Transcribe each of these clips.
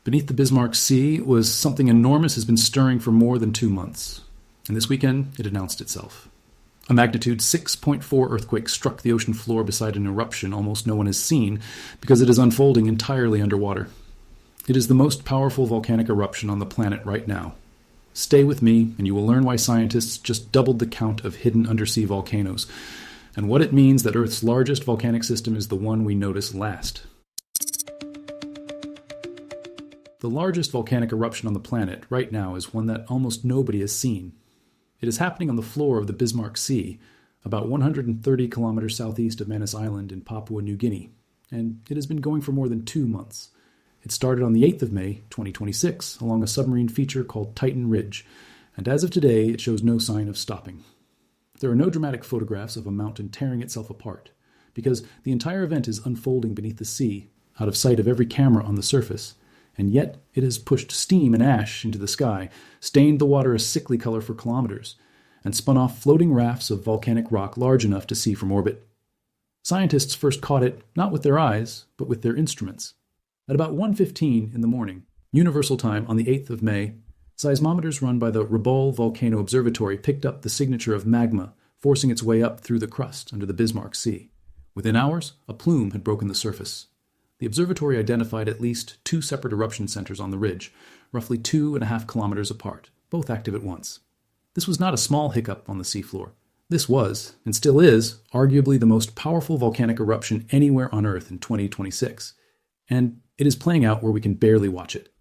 Beneath the Bismarck Sea was something enormous has been stirring for more than 2 months. And this weekend, it announced itself. A magnitude 6.4 earthquake struck the ocean floor beside an eruption almost no one has seen because it is unfolding entirely underwater. It is the most powerful volcanic eruption on the planet right now. Stay with me, and you will learn why scientists just doubled the count of hidden undersea volcanoes, and what it means that Earth's largest volcanic system is the one we notice last. The largest volcanic eruption on the planet right now is one that almost nobody has seen. It is happening on the floor of the Bismarck Sea, about 130 kilometers southeast of Manus Island in Papua New Guinea, and it has been going for more than 2 months. It started on the 8th of May, 2026, along a submarine feature called Titan Ridge, and as of today, it shows no sign of stopping. There are no dramatic photographs of a mountain tearing itself apart, because the entire event is unfolding beneath the sea, out of sight of every camera on the surface, and yet it has pushed steam and ash into the sky, stained the water a sickly color for kilometers, and spun off floating rafts of volcanic rock large enough to see from orbit. Scientists first caught it not with their eyes, but with their instruments. At about 1:15 in the morning, Universal Time on the 8th of May, seismometers run by the Rattle Volcano Observatory picked up the signature of magma forcing its way up through the crust under the Bismarck Sea. Within hours, a plume had broken the surface. The observatory identified at least 2 separate eruption centers on the ridge, roughly 2.5 kilometers apart, both active at once. This was not a small hiccup on the seafloor. This was, and still is, arguably the most powerful volcanic eruption anywhere on Earth in 2026. And it is playing out where we can barely watch it.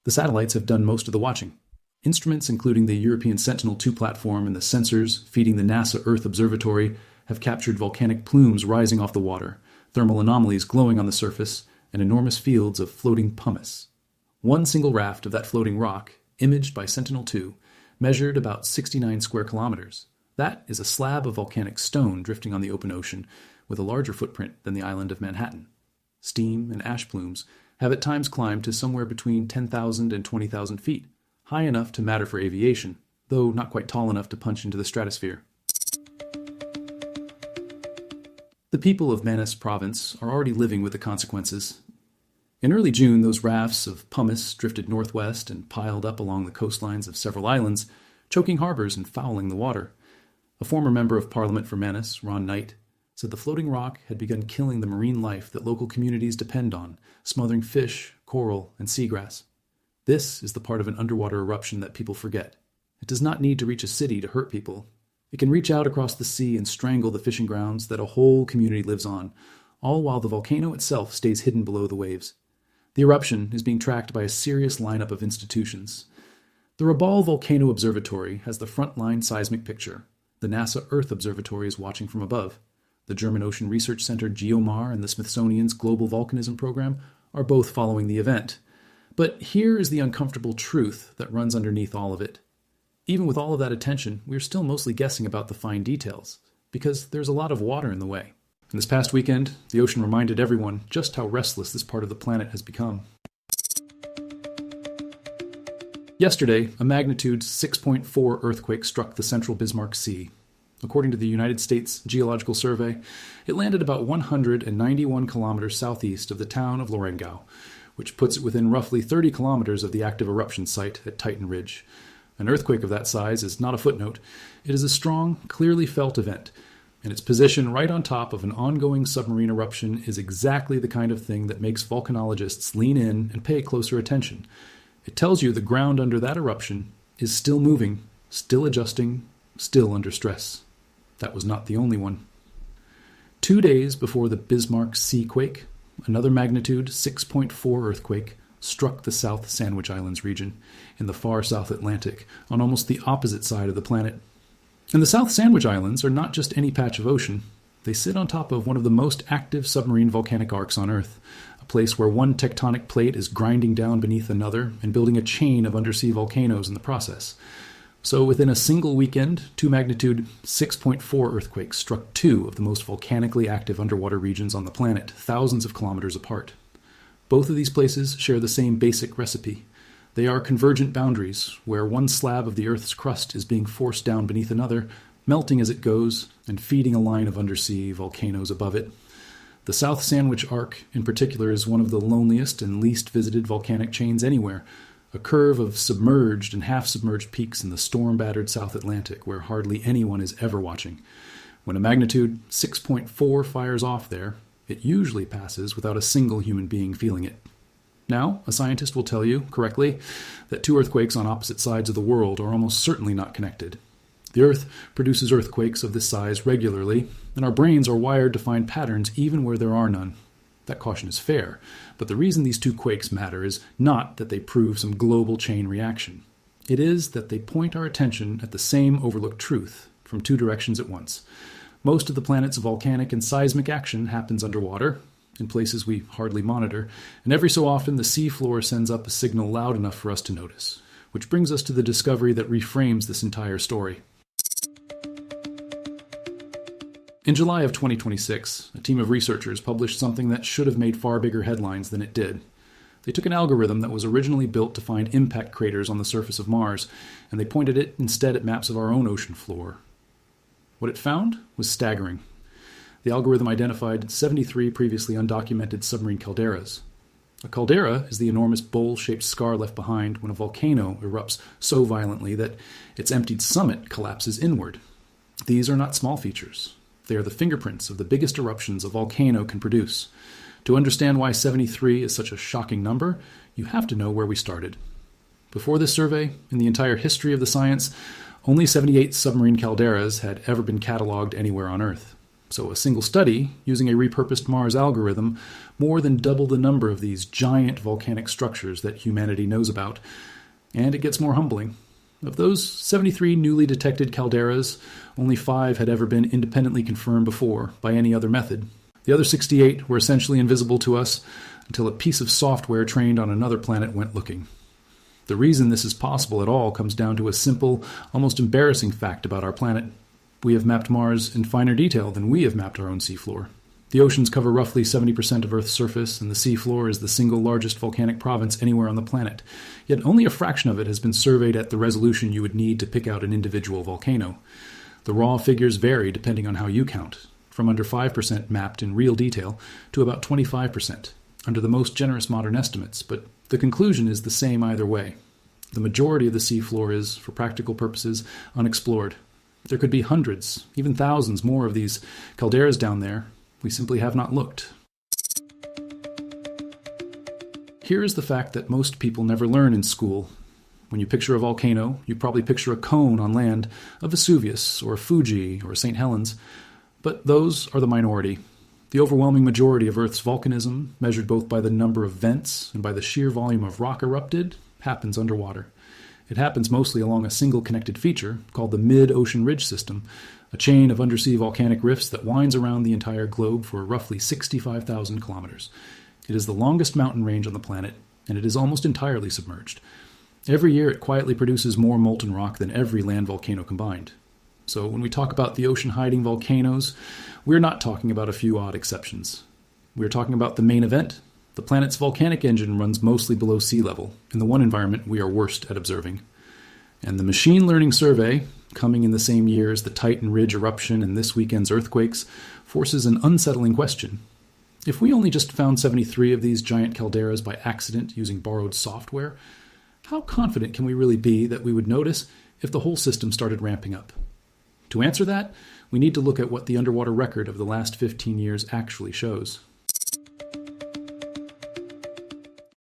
The satellites have done most of the watching. Instruments including the European Sentinel-2 platform and the sensors feeding the NASA Earth Observatory have captured volcanic plumes rising off the water, thermal anomalies glowing on the surface, and enormous fields of floating pumice. One single raft of that floating rock, imaged by Sentinel-2, measured about 69 square kilometers. That is a slab of volcanic stone drifting on the open ocean with a larger footprint than the island of Manhattan. Steam and ash plumes have at times climbed to somewhere between 10,000 and 20,000 feet, high enough to matter for aviation, though not quite tall enough to punch into the stratosphere. The people of Manus province are already living with the consequences. In early June, those rafts of pumice drifted northwest and piled up along the coastlines of several islands, choking harbors and fouling the water. A former member of Parliament for Manus, Ron Knight, said the floating rock had begun killing the marine life that local communities depend on, smothering fish, coral, and seagrass. This is the part of an underwater eruption that people forget. It does not need to reach a city to hurt people. It can reach out across the sea and strangle the fishing grounds that a whole community lives on, all while the volcano itself stays hidden below the waves. The eruption is being tracked by a serious lineup of institutions. The Rattle Volcano Observatory has the frontline seismic picture. The NASA Earth Observatory is watching from above. The German Ocean Research Center GEOMAR and the Smithsonian's Global Volcanism Program are both following the event. But here is the uncomfortable truth that runs underneath all of it. Even with all of that attention, we are still mostly guessing about the fine details, because there's a lot of water in the way. And this past weekend, the ocean reminded everyone just how restless this part of the planet has become. Yesterday, a magnitude 6.4 earthquake struck the central Bismarck Sea. According to the United States Geological Survey, it landed about 191 kilometers southeast of the town of Lorengau, which puts it within roughly 30 kilometers of the active eruption site at Titan Ridge. An earthquake of that size is not a footnote. It is a strong, clearly felt event, and its position right on top of an ongoing submarine eruption is exactly the kind of thing that makes volcanologists lean in and pay closer attention. It tells you the ground under that eruption is still moving, still adjusting, still under stress. That was not the only one. 2 days before the Bismarck Sea quake, another magnitude 6.4 earthquake struck the South Sandwich Islands region in the far South Atlantic, on almost the opposite side of the planet. And the South Sandwich Islands are not just any patch of ocean. They sit on top of one of the most active submarine volcanic arcs on Earth, a place where one tectonic plate is grinding down beneath another and building a chain of undersea volcanoes in the process. So within a single weekend, 2 magnitude 6.4 earthquakes struck 2 of the most volcanically active underwater regions on the planet, thousands of kilometers apart. Both of these places share the same basic recipe. They are convergent boundaries, where one slab of the Earth's crust is being forced down beneath another, melting as it goes, and feeding a line of undersea volcanoes above it. The South Sandwich Arc, in particular, is one of the loneliest and least visited volcanic chains anywhere, a curve of submerged and half-submerged peaks in the storm-battered South Atlantic where hardly anyone is ever watching. When a magnitude 6.4 fires off there, it usually passes without a single human being feeling it. Now, a scientist will tell you, correctly, that two earthquakes on opposite sides of the world are almost certainly not connected. The Earth produces earthquakes of this size regularly, and our brains are wired to find patterns even where there are none. That caution is fair, but the reason these two quakes matter is not that they prove some global chain reaction. It is that they point our attention at the same overlooked truth from two directions at once. Most of the planet's volcanic and seismic action happens underwater, in places we hardly monitor, and every so often the seafloor sends up a signal loud enough for us to notice, which brings us to the discovery that reframes this entire story. In July of 2026, a team of researchers published something that should have made far bigger headlines than it did. They took an algorithm that was originally built to find impact craters on the surface of Mars, and they pointed it instead at maps of our own ocean floor. What it found was staggering. The algorithm identified 73 previously undocumented submarine calderas. A caldera is the enormous bowl-shaped scar left behind when a volcano erupts so violently that its emptied summit collapses inward. These are not small features. They are the fingerprints of the biggest eruptions a volcano can produce. To understand why 73 is such a shocking number, you have to know where we started. Before this survey, in the entire history of the science, only 78 submarine calderas had ever been catalogued anywhere on Earth. So a single study, using a repurposed Mars algorithm, more than doubled the number of these giant volcanic structures that humanity knows about. And it gets more humbling. Of those 73 newly detected calderas, only 5 had ever been independently confirmed before by any other method. The other 68 were essentially invisible to us until a piece of software trained on another planet went looking. The reason this is possible at all comes down to a simple, almost embarrassing fact about our planet. We have mapped Mars in finer detail than we have mapped our own seafloor. The oceans cover roughly 70% of Earth's surface, and the seafloor is the single largest volcanic province anywhere on the planet. Yet only a fraction of it has been surveyed at the resolution you would need to pick out an individual volcano. The raw figures vary depending on how you count, from under 5% mapped in real detail to about 25%, under the most generous modern estimates, but the conclusion is the same either way. The majority of the seafloor is, for practical purposes, unexplored. There could be hundreds, even thousands more of these calderas down there. We simply have not looked. Here is the fact that most people never learn in school. When you picture a volcano, you probably picture a cone on land, a Vesuvius or a Fuji or a St. Helens. But those are the minority. The overwhelming majority of Earth's volcanism, measured both by the number of vents and by the sheer volume of rock erupted, happens underwater. It happens mostly along a single connected feature called the mid-ocean ridge system, a chain of undersea volcanic rifts that winds around the entire globe for roughly 65,000 kilometers. It is the longest mountain range on the planet, and it is almost entirely submerged. Every year it quietly produces more molten rock than every land volcano combined. So when we talk about the ocean-hiding volcanoes, we're not talking about a few odd exceptions. We're talking about the main event. The planet's volcanic engine runs mostly below sea level, in the one environment we are worst at observing. And the machine learning survey, coming in the same year as the Titan Ridge eruption and this weekend's earthquakes, forces an unsettling question. If we only just found 73 of these giant calderas by accident using borrowed software, how confident can we really be that we would notice if the whole system started ramping up? To answer that, we need to look at what the underwater record of the last 15 years actually shows.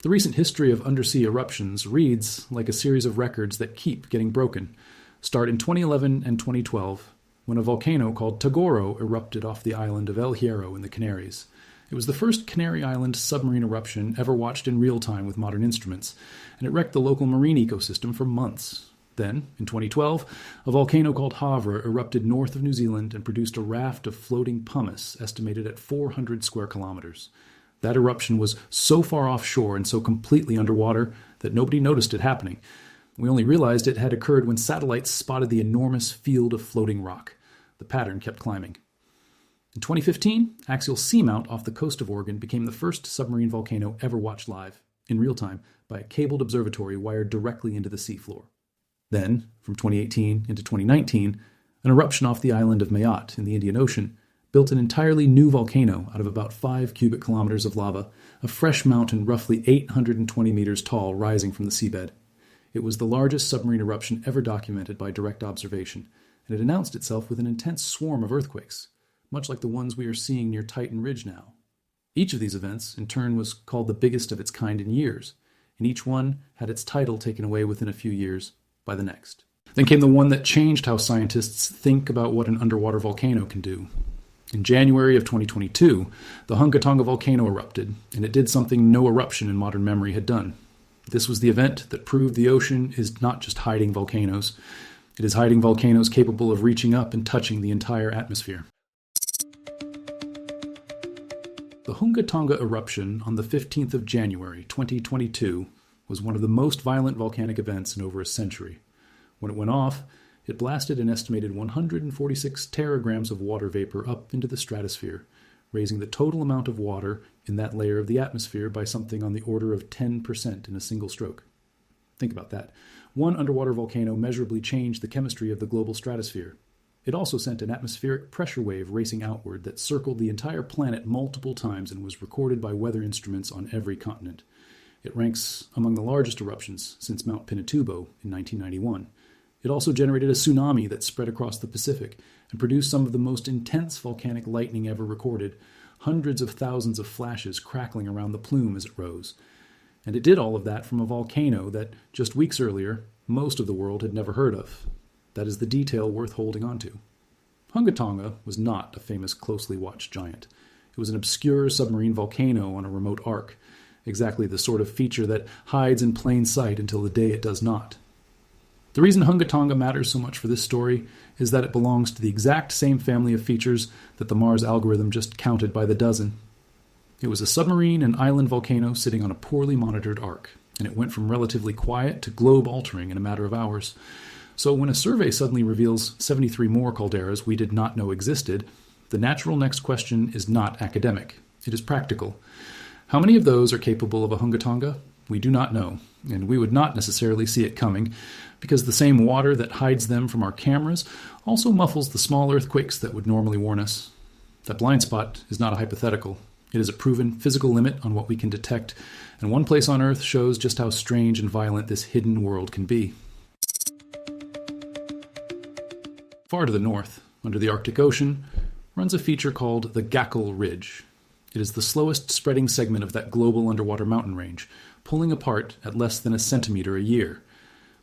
The recent history of undersea eruptions reads like a series of records that keep getting broken. Start in 2011 and 2012, when a volcano called Tagoro erupted off the island of El Hierro in the Canaries. It was the first Canary Island submarine eruption ever watched in real time with modern instruments, and it wrecked the local marine ecosystem for months. Then, in 2012, a volcano called Havre erupted north of New Zealand and produced a raft of floating pumice estimated at 400 square kilometers. That eruption was so far offshore and so completely underwater that nobody noticed it happening. We only realized it had occurred when satellites spotted the enormous field of floating rock. The pattern kept climbing. In 2015, axial seamount off the coast of Oregon became the first submarine volcano ever watched live, in real time, by a cabled observatory wired directly into the seafloor. Then, from 2018 into 2019, an eruption off the island of Mayotte in the Indian Ocean built an entirely new volcano out of about 5 cubic kilometers of lava, a fresh mountain roughly 820 meters tall rising from the seabed. It was the largest submarine eruption ever documented by direct observation, and it announced itself with an intense swarm of earthquakes, much like the ones we are seeing near Titan Ridge now. Each of these events, in turn, was called the biggest of its kind in years, and each one had its title taken away within a few years by the next. Then came the one that changed how scientists think about what an underwater volcano can do. In January of 2022, the Hunga Tonga volcano erupted, and it did something no eruption in modern memory had done. This was the event that proved the ocean is not just hiding volcanoes. It is hiding volcanoes capable of reaching up and touching the entire atmosphere. The Hunga Tonga eruption on the 15th of January 2022 was one of the most violent volcanic events in over a century. When it went off, it blasted an estimated 146 teragrams of water vapor up into the stratosphere, raising the total amount of water in that layer of the atmosphere by something on the order of 10% in a single stroke. Think about that. One underwater volcano measurably changed the chemistry of the global stratosphere. It also sent an atmospheric pressure wave racing outward that circled the entire planet multiple times and was recorded by weather instruments on every continent. It ranks among the largest eruptions since Mount Pinatubo in 1991. It also generated a tsunami that spread across the Pacific and produced some of the most intense volcanic lightning ever recorded, hundreds of thousands of flashes crackling around the plume as it rose. And it did all of that from a volcano that, just weeks earlier, most of the world had never heard of. That is the detail worth holding on to. Hunga Tonga was not a famous, closely watched giant. It was an obscure submarine volcano on a remote arc, exactly the sort of feature that hides in plain sight until the day it does not. The reason Hunga Tonga matters so much for this story is that it belongs to the exact same family of features that the Mars algorithm just counted by the dozen. It was a submarine and island volcano sitting on a poorly monitored arc, and it went from relatively quiet to globe-altering in a matter of hours. So when a survey suddenly reveals 73 more calderas we did not know existed, the natural next question is not academic. It is practical. How many of those are capable of a Hunga Tonga? We do not know, and we would not necessarily see it coming, because the same water that hides them from our cameras also muffles the small earthquakes that would normally warn us. That blind spot is not a hypothetical. It is a proven physical limit on what we can detect, and one place on Earth shows just how strange and violent this hidden world can be. Far to the north, under the Arctic Ocean, runs a feature called the Gakkel Ridge. It is the slowest spreading segment of that global underwater mountain range, pulling apart at less than a centimeter a year.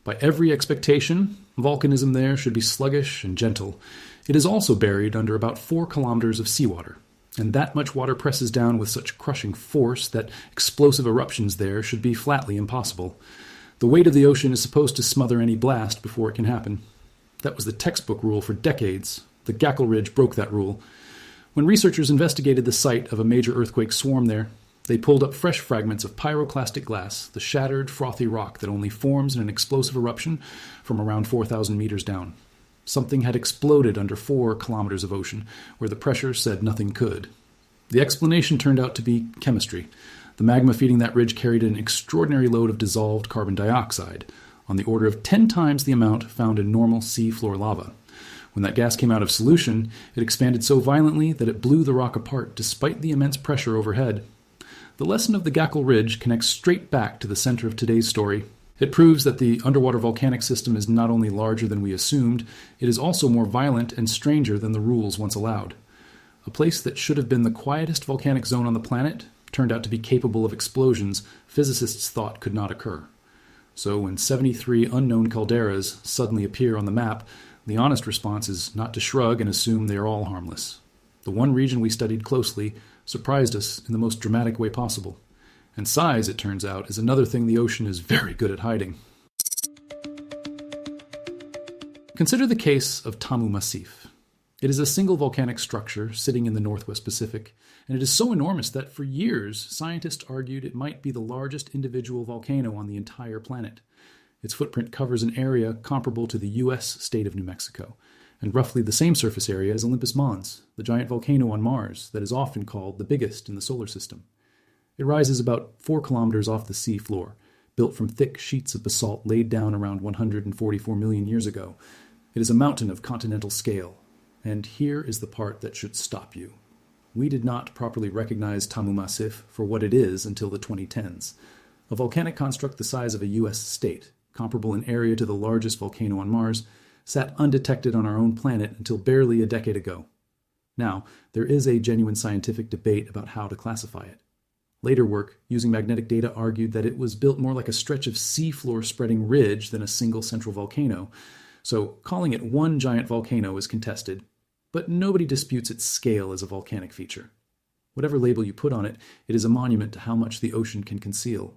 By every expectation, volcanism there should be sluggish and gentle. It is also buried under about 4 kilometers of seawater, and that much water presses down with such crushing force that explosive eruptions there should be flatly impossible. The weight of the ocean is supposed to smother any blast before it can happen. That was the textbook rule for decades. The Gakkel Ridge broke that rule. When researchers investigated the site of a major earthquake swarm there, they pulled up fresh fragments of pyroclastic glass, the shattered, frothy rock that only forms in an explosive eruption from around 4,000 meters down. Something had exploded under 4 kilometers of ocean, where the pressure said nothing could. The explanation turned out to be chemistry. The magma feeding that ridge carried an extraordinary load of dissolved carbon dioxide, on the order of 10 times the amount found in normal sea floor lava. When that gas came out of solution, it expanded so violently that it blew the rock apart despite the immense pressure overhead. The lesson of the Gakkel Ridge connects straight back to the center of today's story. It proves that the underwater volcanic system is not only larger than we assumed, it is also more violent and stranger than the rules once allowed. A place that should have been the quietest volcanic zone on the planet turned out to be capable of explosions physicists thought could not occur. So when 73 unknown calderas suddenly appear on the map, the honest response is not to shrug and assume they are all harmless. The one region we studied closely surprised us in the most dramatic way possible. And size, it turns out, is another thing the ocean is very good at hiding. Consider the case of Tamu Massif. It is a single volcanic structure sitting in the Northwest Pacific, and it is so enormous that for years scientists argued it might be the largest individual volcano on the entire planet. Its footprint covers an area comparable to the U.S. state of New Mexico, and roughly the same surface area as Olympus Mons, the giant volcano on Mars that is often called the biggest in the solar system. It rises about 4 kilometers off the sea floor, built from thick sheets of basalt laid down around 144 million years ago. It is a mountain of continental scale, And here is the part that should stop you. We did not properly recognize Tamu Massif for what it is until the 2010s. A volcanic construct the size of a U.S. state, comparable in area to the largest volcano on Mars, sat undetected on our own planet until barely a decade ago. Now, there is a genuine scientific debate about how to classify it. Later work, using magnetic data, argued that it was built more like a stretch of seafloor spreading ridge than a single central volcano, so calling it one giant volcano is contested, but nobody disputes its scale as a volcanic feature. Whatever label you put on it, it is a monument to how much the ocean can conceal.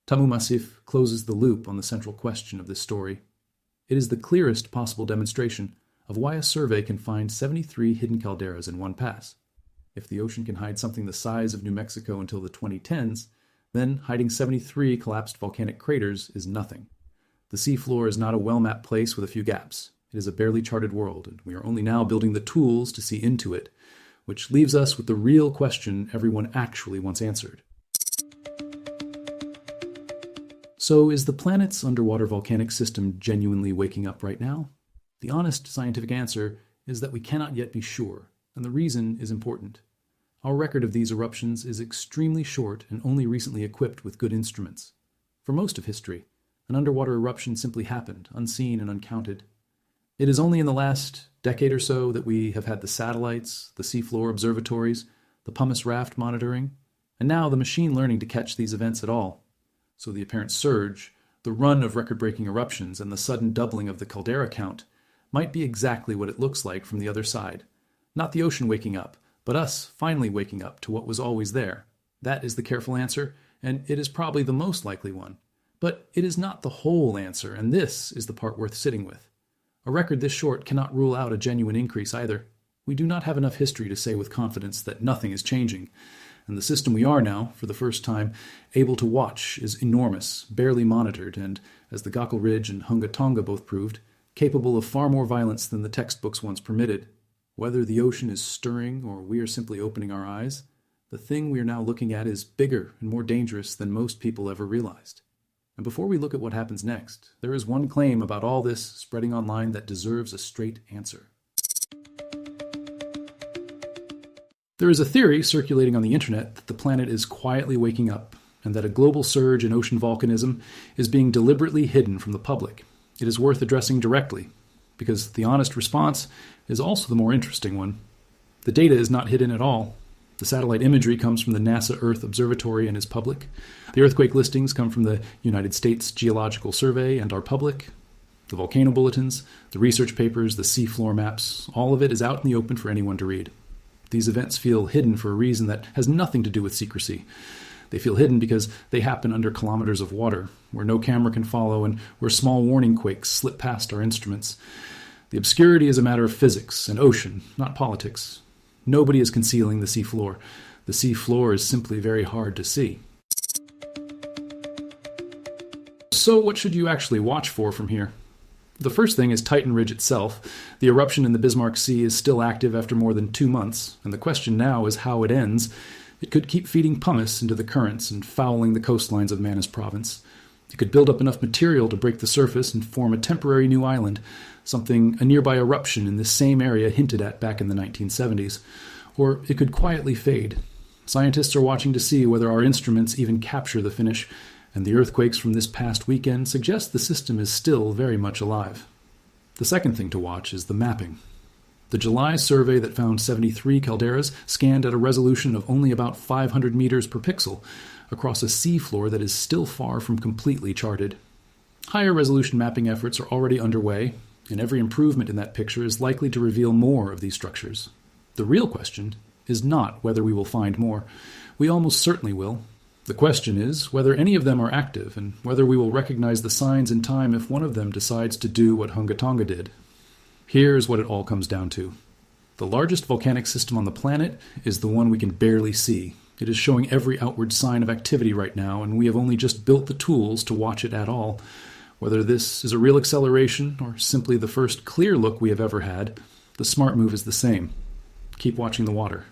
Tamu Massif closes the loop on the central question of this story. It is the clearest possible demonstration of why a survey can find 73 hidden calderas in one pass. If the ocean can hide something the size of New Mexico until the 2010s, then hiding 73 collapsed volcanic craters is nothing. The seafloor is not a well-mapped place with a few gaps. It is a barely charted world, and we are only now building the tools to see into it, which leaves us with the real question everyone actually wants answered. So, is the planet's underwater volcanic system genuinely waking up right now? The honest scientific answer is that we cannot yet be sure, and the reason is important. Our record of these eruptions is extremely short and only recently equipped with good instruments. For most of history, an underwater eruption simply happened, unseen and uncounted. It is only in the last decade or so that we have had the satellites, the seafloor observatories, the pumice raft monitoring, and now the machine learning to catch these events at all. So the apparent surge, the run of record-breaking eruptions, and the sudden doubling of the caldera count might be exactly what it looks like from the other side. Not the ocean waking up, but us finally waking up to what was always there. That is the careful answer, and it is probably the most likely one. But it is not the whole answer, and this is the part worth sitting with. A record this short cannot rule out a genuine increase either. We do not have enough history to say with confidence that nothing is changing, and the system we are now, for the first time, able to watch is enormous, barely monitored, and, as the Gakkel Ridge and Hunga Tonga both proved, capable of far more violence than the textbooks once permitted. Whether the ocean is stirring or we are simply opening our eyes, the thing we are now looking at is bigger and more dangerous than most people ever realized. And before we look at what happens next, there is one claim about all this spreading online that deserves a straight answer. There is a theory circulating on the internet that the planet is quietly waking up, and that a global surge in ocean volcanism is being deliberately hidden from the public. It is worth addressing directly, because the honest response is also the more interesting one. The data is not hidden at all. The satellite imagery comes from the NASA Earth Observatory and is public. The earthquake listings come from the United States Geological Survey and are public. The volcano bulletins, the research papers, the seafloor maps, all of it is out in the open for anyone to read. These events feel hidden for a reason that has nothing to do with secrecy. They feel hidden because they happen under kilometers of water, where no camera can follow and where small warning quakes slip past our instruments. The obscurity is a matter of physics and ocean, not politics. Nobody is concealing the seafloor. The seafloor is simply very hard to see. So what should you actually watch for from here? The first thing is Titan Ridge itself. The eruption in the Bismarck Sea is still active after more than 2 months, and the question now is how it ends. It could keep feeding pumice into the currents and fouling the coastlines of Manus Province. It could build up enough material to break the surface and form a temporary new island, something a nearby eruption in this same area hinted at back in the 1970s. Or it could quietly fade. Scientists are watching to see whether our instruments even capture the finish, and the earthquakes from this past weekend suggest the system is still very much alive. The second thing to watch is the mapping. The July survey that found 73 calderas scanned at a resolution of only about 500 meters per pixel, across a seafloor that is still far from completely charted. Higher resolution mapping efforts are already underway, and every improvement in that picture is likely to reveal more of these structures. The real question is not whether we will find more. We almost certainly will. The question is whether any of them are active, and whether we will recognize the signs in time if one of them decides to do what Hunga Tonga did. Here's what it all comes down to. The largest volcanic system on the planet is the one we can barely see. It is showing every outward sign of activity right now, and we have only just built the tools to watch it at all. Whether this is a real acceleration or simply the first clear look we have ever had, the smart move is the same. Keep watching the water.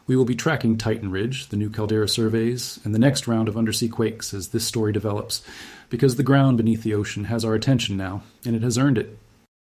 We will be tracking Titan Ridge, the new caldera surveys, and the next round of undersea quakes as this story develops, because the ground beneath the ocean has our attention now, and it has earned it.